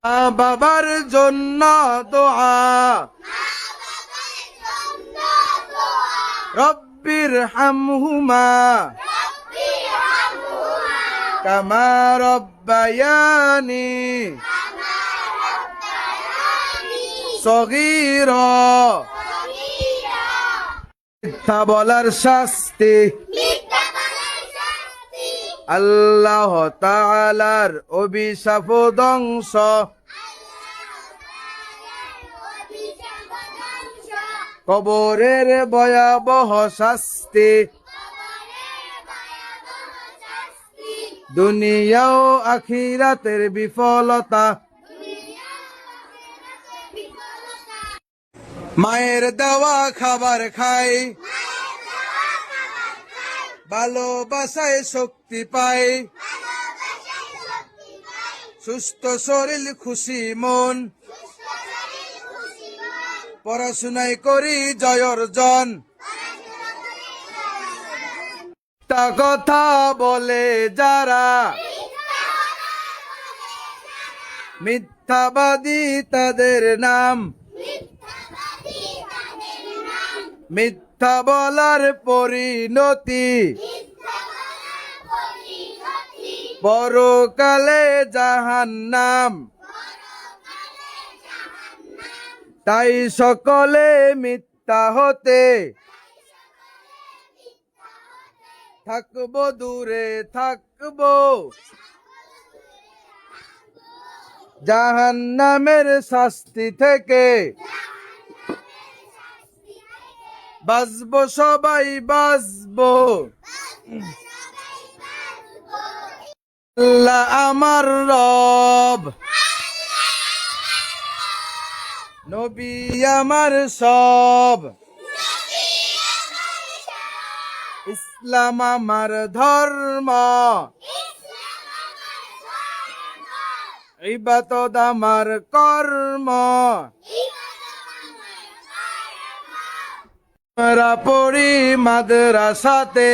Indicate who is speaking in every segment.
Speaker 1: মা বাবার জন্য দোয়া রব্বির হামহুমা কামা রব্বায়ানি সগীরা। মিথ্যা বলার শাস্তি আল্লাহ তাআলার অভিশাপ ও ধ্বংস। কবরের ভয়াবহ শাস্তি দুনিয়া ও আখিরাতের বিফলতা। মায়ের দেওয়া খাবার খাই ভালোবাসায় শক্তি পাই সুস্থ শরীর খুশি মন পড়াশোনায় করি জয় অর্জন। তা কথা বলে যারা মিথ্যাবাদী তাদের নাম। মিথ্যা বলার পরিণতি পরকালে জাহান্নাম। তাই সকলে মিথ্যা হতে থাকবো দূরে থাকবো জাহান্নামের শাস্তি থেকে। বাঁচবো সবাই বাঁচবো আল্লাহ আমার রব নবী আমার সব ইসলাম আমার ধর্ম ইবাদত আমার কর্ম। আমরা পড়ি মাদ্রাসাতে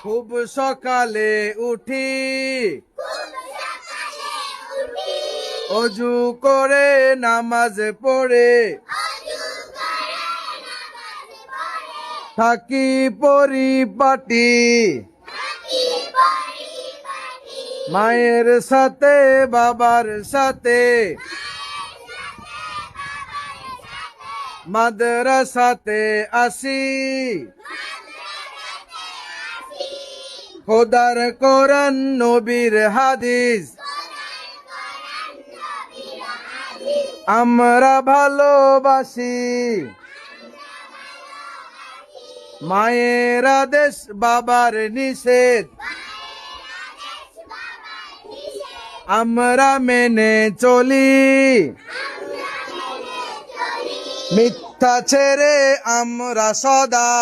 Speaker 1: খুব সকালে উঠি অজু করে নামাজ পড়ে থাকি পরিপাটি মায়ের সাথে বাবার সাথে মাদ্রাসাতে আসি খোদার কোরআন নবীর হাদিস আমরা ভালোবাসি। মায়ের আদেশ বাবার নিষেধ আমরা মেনে চলি। মিথ্যা ছেড়ে আমরা সদা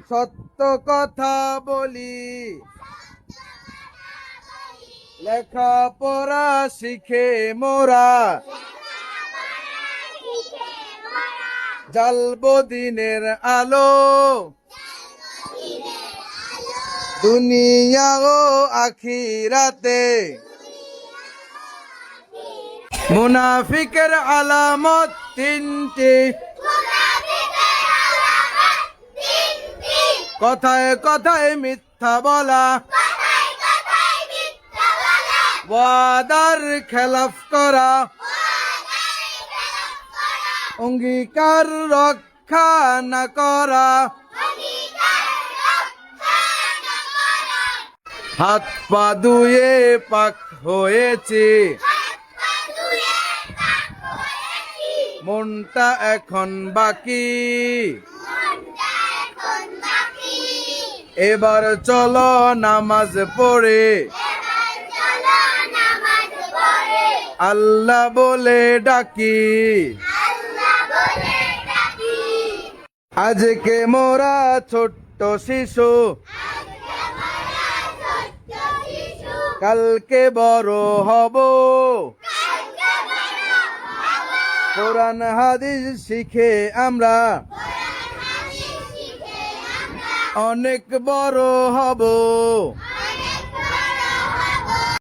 Speaker 1: সত্য কথা বলি। লেখাপড়া শিখে মোরা জ্বালবো দিনের আলো দুনিয়া ও আখিরাতে। মুনাফিকের আলামত তিনটি কথায় কথায় মিথ্যা বলা ওয়াদার খেলাফ করা অঙ্গীকার রক্ষা না করা হাত পা ধুয়ে পাক হয়েছে মনটা এখন বাকি। এবার চলো নামাজ পড়ে আল্লাহ বলে ডাকি। আজকে মোরা ছোট্ট শিশু কালকে বড় হব কোরআন হাদিস শিখে আমরা অনেক বড় হব